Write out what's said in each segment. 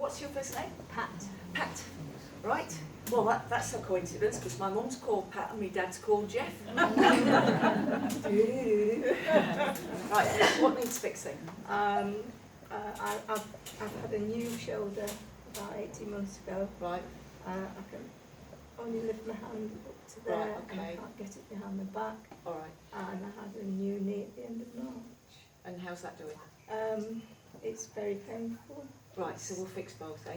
What's your first name? Pat. Pat. Right. Well, that's a coincidence because my mum's called Pat and my dad's called Jeff. Right. What needs fixing? I've had a new shoulder about 18 months ago. Right. I can only lift my hand up to there, Right, and I okay. can't get it behind my back. All right. And I had a new knee at the end of March. And how's that doing? It's very painful. Right. So we'll fix both, eh?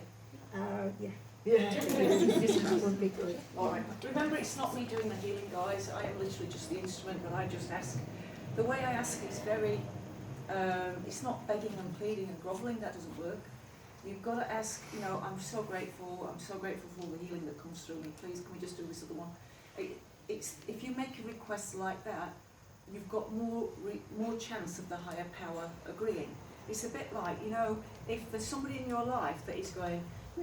Yeah. Yeah. This would be good. All right. Remember, it's not me doing the healing, guys. I am literally just the instrument, but I just ask. The way I ask is very. It's not begging and pleading and grovelling. That doesn't work. You've got to ask. You know, I'm so grateful. I'm so grateful for all the healing that comes through me. Please, can we just do this other one? It's if you make a request like that, you've got more chance of the higher power agreeing. It's a bit like, you know, if there's somebody in your life that is going. Do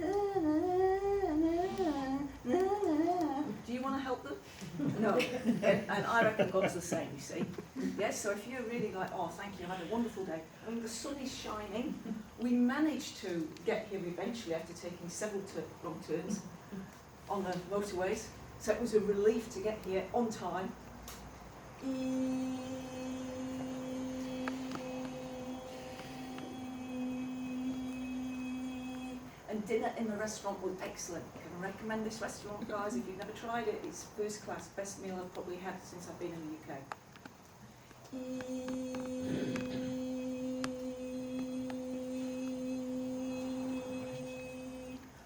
you want to help them? No. And I reckon God's the same, you see. Yes, so if you're really like, oh, thank you, I had a wonderful day, and the sun is shining, we managed to get here eventually after taking several wrong turns on the motorways. So it was a relief to get here on time. And dinner in the restaurant was excellent. I can recommend this restaurant, guys, if you've never tried it. It's first class, best meal I've probably had since I've been in the UK.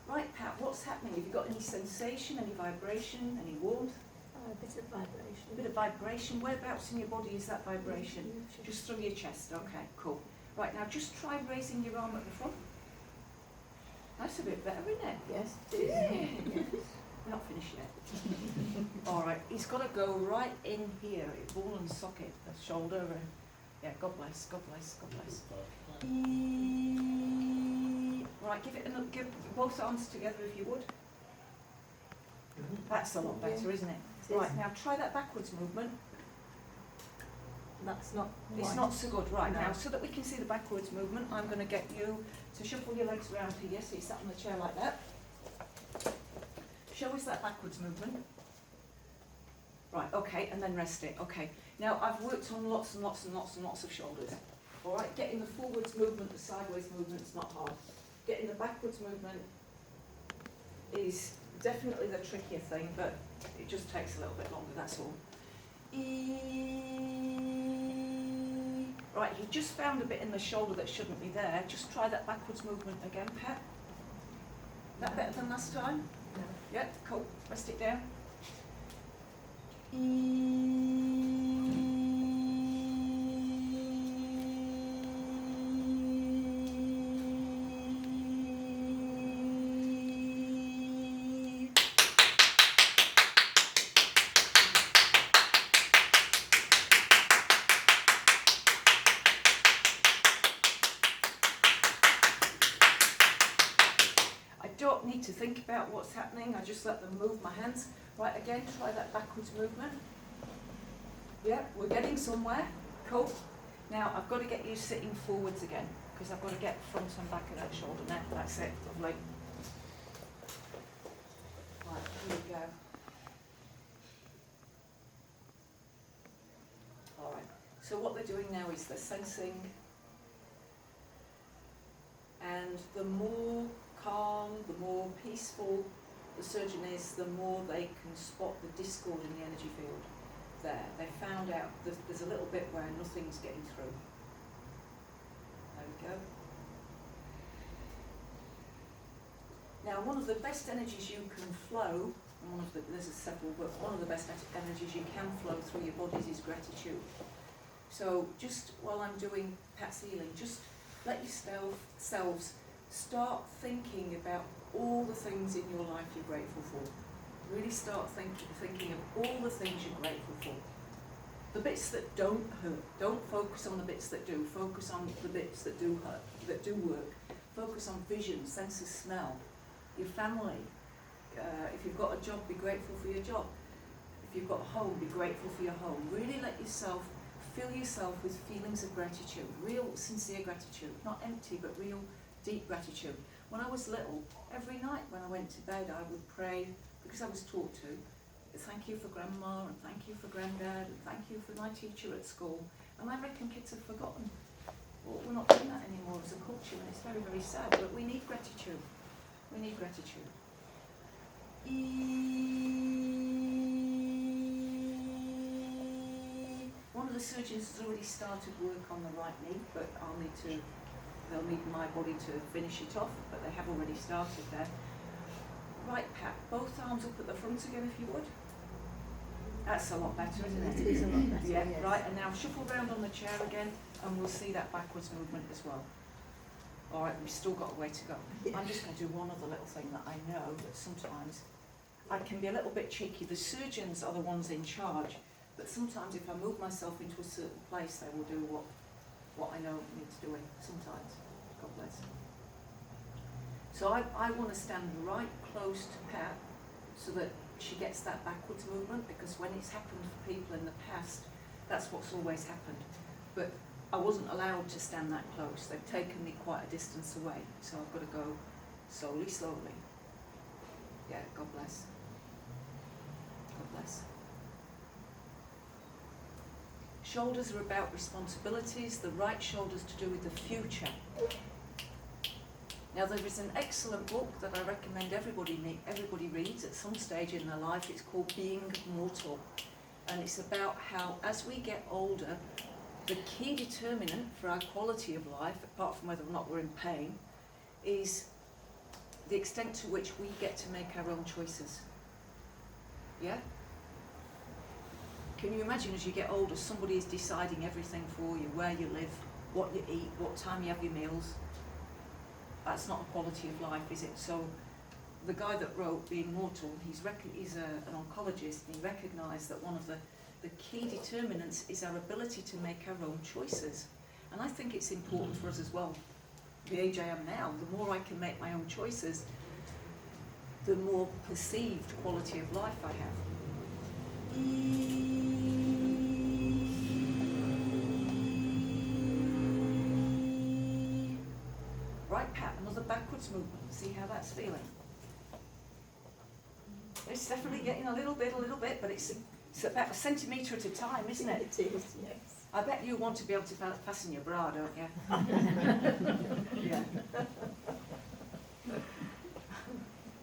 Right, Pat, what's happening? Have you got any sensation, any vibration, any warmth? A bit of vibration. A bit of vibration. Whereabouts in your body is that vibration? Just through your chest. Okay, cool. Right, now just try raising your arm at the front. That's a bit better, isn't it? Yes. Yeah. We're not finished yet. All right, he's got to go right in here, ball and socket, the shoulder. Yeah, God bless, God bless, God bless. Right, give both arms together if you would. That's a lot better, isn't it? Right, now try that backwards movement. That's not. It's not so good. Right, No. now, so that we can see the backwards movement, I'm going to get you to shuffle your legs around here, so you sat on the chair like that. Show us that backwards movement. Right, okay, and then rest it. Okay, now I've worked on lots and lots and lots and lots of shoulders. All right, getting the forwards movement, the sideways movement is not hard. Getting the backwards movement is definitely the trickier thing, but it just takes a little bit longer, that's all. Right, you just found a bit in the shoulder that shouldn't be there. Just try that backwards movement again, Pat. That better than last time? No. Yeah, cool. Rest it down. Don't need to think about what's happening, I just let them move my hands. Right, again, try that backwards movement. Yeah, we're getting somewhere. Cool. Now, I've got to get you sitting forwards again, because I've got to get front and back of that shoulder now. That's it, lovely. Right, here we go. All right, so what they're doing now is they're sensing, and the more calm, the more peaceful the surgeon is, the more they can spot the discord in the energy field there. They found out there's a little bit where nothing's getting through. There we go. Now, one of the best energies you can flow, there's several, but one of the best energies you can flow through your bodies is gratitude. So just while I'm doing Pat's healing, just let yourselves start thinking about all the things in your life you're grateful for. Really start thinking of all the things you're grateful for. The bits that don't hurt. Don't focus on the bits that do. Focus on the bits that do hurt, that do work. Focus on vision, sense of smell, your family. If you've got a job, be grateful for your job. If you've got a home, be grateful for your home. Really let yourself fill yourself with feelings of gratitude, real sincere gratitude, not empty but real deep gratitude. When I was little, every night when I went to bed, I would pray, because I was taught to, thank you for grandma, and thank you for granddad, and thank you for my teacher at school. And I reckon kids have forgotten. Well, we're not doing that anymore as a culture, and it's very, very sad, but we need gratitude. We need gratitude. One of the surgeons has already started work on the right knee, but they'll need my body to finish it off, but they have already started there. Right, Pat, both arms up at the front again if you would. That's a lot better, isn't it? It is a lot better, Yeah, yes. right, and now shuffle round on the chair again, and we'll see that backwards movement as well. All right, we've still got a way to go. Yeah. I'm just going to do one other little thing that I know that sometimes I can be a little bit cheeky. The surgeons are the ones in charge, but sometimes if I move myself into a certain place, they will do what I know needs doing, sometimes. God bless. So I want to stand right close to Pat so that she gets that backwards movement, because when it's happened for people in the past, that's what's always happened. But I wasn't allowed to stand that close. They've taken me quite a distance away, so I've got to go slowly, slowly. Yeah, God bless. God bless. Shoulders are about responsibilities. The right shoulder's to do with the future. Now there is an excellent book that I recommend everybody reads at some stage in their life. It's called Being Mortal, and it's about how as we get older, the key determinant for our quality of life, apart from whether or not we're in pain, is the extent to which we get to make our own choices. Yeah? Can you imagine as you get older, somebody is deciding everything for you, where you live, what you eat, what time you have your meals? That's not a quality of life, is it? So the guy that wrote Being Mortal, he's an oncologist, and he recognised that one of the key determinants is our ability to make our own choices. And I think it's important for us as well. The age I am now, the more I can make my own choices, the more perceived quality of life I have. Right, Pat, another backwards movement. See how that's feeling. It's definitely getting a little bit, but it's about a centimetre at a time, isn't it? It is, yes. I bet you want to be able to fasten your bra, don't you? Yeah.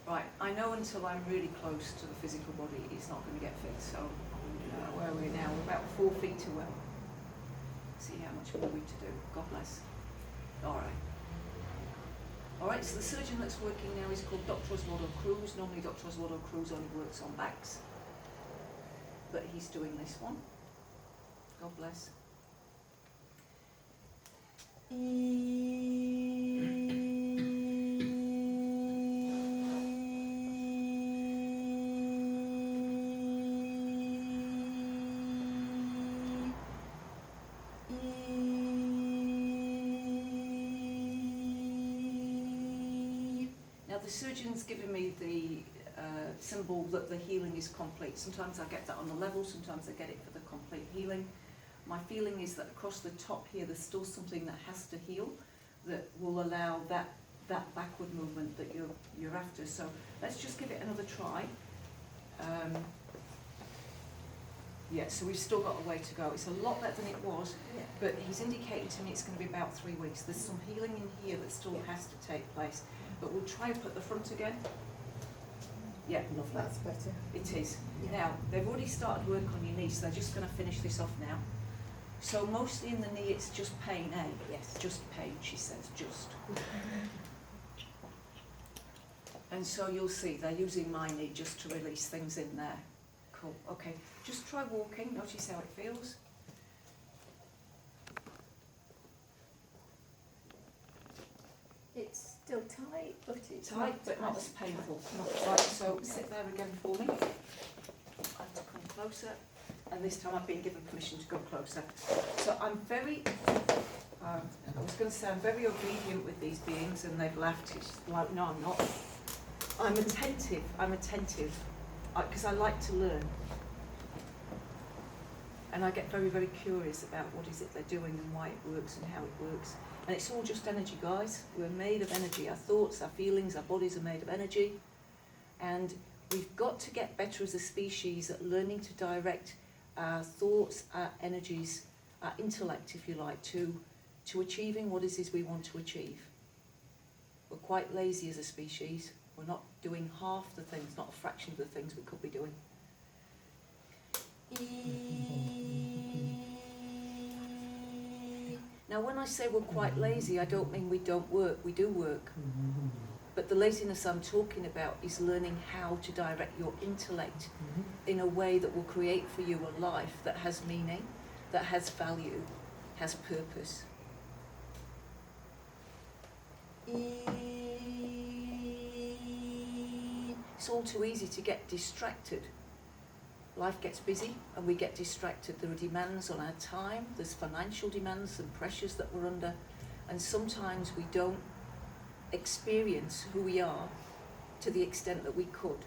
Right, I know until I'm really close to the physical body, it's not going to get fixed, so where are we now? We're about 4 feet away. See how much more we to do. God bless. All right, so the surgeon that's working now is called Dr. Oswaldo Cruz. Normally Dr. Oswaldo Cruz only works on backs, but he's doing this one. God bless. Now the surgeon's given me the symbol that the healing is complete. Sometimes I get that on the level, sometimes I get it for the complete healing. My feeling is that across the top here there's still something that has to heal that will allow that backward movement that you're after. So let's just give it another try. Yeah, so we've still got a way to go. It's a lot better than it was, Yeah. but he's indicated to me it's going to be about 3 weeks. There's some healing in here that still has to take place. But we'll try up at the front again. Yeah, lovely. That's better. It is. Yeah. Now, they've already started work on your knee, so they're just going to finish this off now. So mostly in the knee it's just pain, eh? Yes. Just pain, she says, just. And so you'll see, they're using my knee just to release things in there. Cool, okay. Just try walking, notice how it feels. It's still tight, but it's Tight, but not as painful. Right, so sit there again for me. I have to come closer, and this time I've been given permission to go closer. So I'm very, I was going to say I'm very obedient with these beings, and they've laughed. It's like, no, I'm not. I'm attentive, because I like to learn. And I get very, very curious about what is it they're doing and why it works and how it works. And it's all just energy, guys. We're made of energy. Our thoughts, our feelings, our bodies are made of energy. And we've got to get better as a species at learning to direct our thoughts, our energies, our intellect, if you like, to achieving what it is we want to achieve. We're quite lazy as a species. We're not doing half the things, not a fraction of the things we could be doing. Now, when I say we're quite lazy, I don't mean we don't work. We do work. But the laziness I'm talking about is learning how to direct your intellect in a way that will create for you a life that has meaning, that has value, has purpose. It's all too easy to get distracted. Life gets busy and we get distracted. There are demands on our time, there's financial demands and pressures that we're under, and sometimes we don't experience who we are to the extent that we could.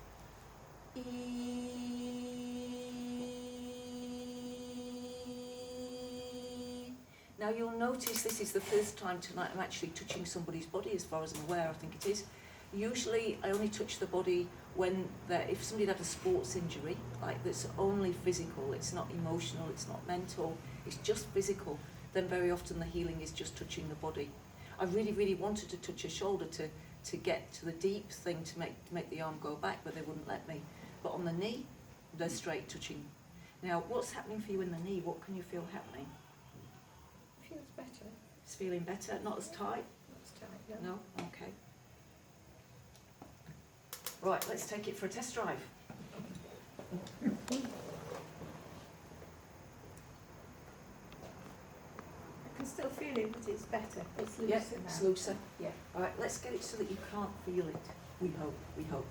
Now you'll notice this is the first time tonight I'm actually touching somebody's body, as far as I'm aware, I think it is. Usually I only touch the body when if somebody had a sports injury, like that's only physical, it's not emotional, it's not mental, it's just physical, then very often the healing is just touching the body. I really, really wanted to touch a shoulder to get to the deep thing to make the arm go back, but they wouldn't let me. But on the knee, they're straight touching. Now, what's happening for you in the knee? What can you feel happening? It feels better. It's feeling better, not as tight? Not as tight, No? Okay. Right, let's take it for a test drive. I can still feel it, but it's better. It's looser Yeah, now. it's looser. Yeah. All right, let's get it so that you can't feel it. We hope, we hope.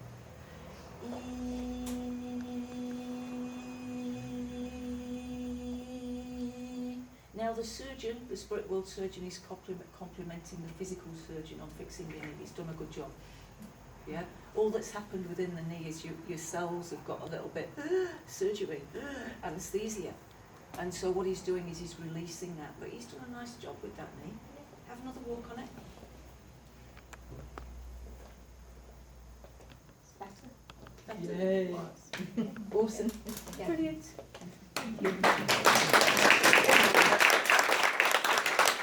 Now the surgeon, the Spirit World surgeon, is complimenting the physical surgeon on fixing the knee. He's done a good job. Yeah? All that's happened within the knee is your cells have got a little bit surgery, anesthesia. And so what he's doing is he's releasing that. But he's done a nice job with that knee. Have another walk on it. It's better. Yay. Awesome. Yeah. Brilliant. Thank you.